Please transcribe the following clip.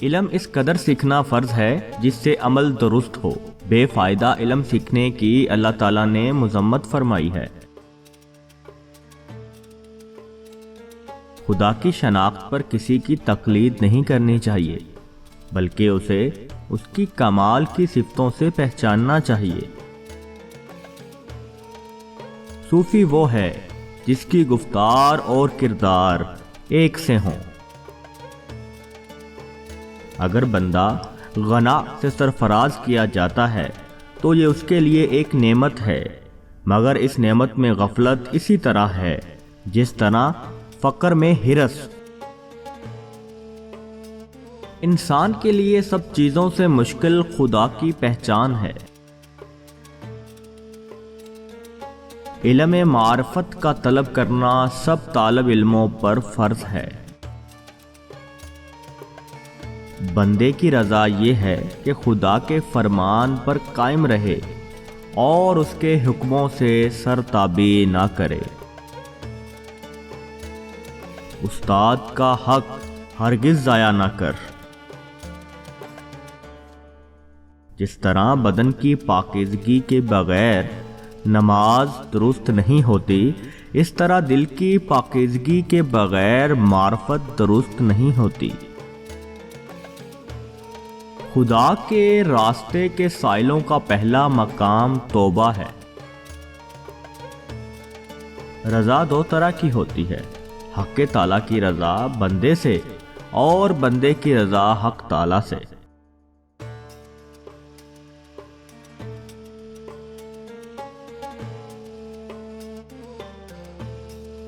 علم اس قدر سیکھنا فرض ہے جس سے عمل درست ہو۔ بے فائدہ علم سیکھنے کی اللہ تعالیٰ نے مذمت فرمائی ہے۔ خدا کی شناخت پر کسی کی تقلید نہیں کرنی چاہیے، بلکہ اسے اس کی کمال کی صفتوں سے پہچاننا چاہیے۔ صوفی وہ ہے جس کی گفتار اور کردار ایک سے ہوں۔ اگر بندہ غنا سے سرفراز کیا جاتا ہے تو یہ اس کے لیے ایک نعمت ہے، مگر اس نعمت میں غفلت اسی طرح ہے جس طرح فقر میں ہرس۔ انسان کے لیے سب چیزوں سے مشکل خدا کی پہچان ہے۔ علم معرفت کا طلب کرنا سب طالب علموں پر فرض ہے۔ بندے کی رضا یہ ہے کہ خدا کے فرمان پر قائم رہے اور اس کے حکموں سے سرتابی نہ کرے۔ استاد کا حق ہرگز ضائع نہ کر۔ جس طرح بدن کی پاکیزگی کے بغیر نماز درست نہیں ہوتی، اس طرح دل کی پاکیزگی کے بغیر معرفت درست نہیں ہوتی۔ خدا کے راستے کے سائلوں کا پہلا مقام توبہ ہے۔ رضا دو طرح کی ہوتی ہے، حق تعالیٰ کی رضا بندے سے اور بندے کی رضا حق تعالیٰ سے۔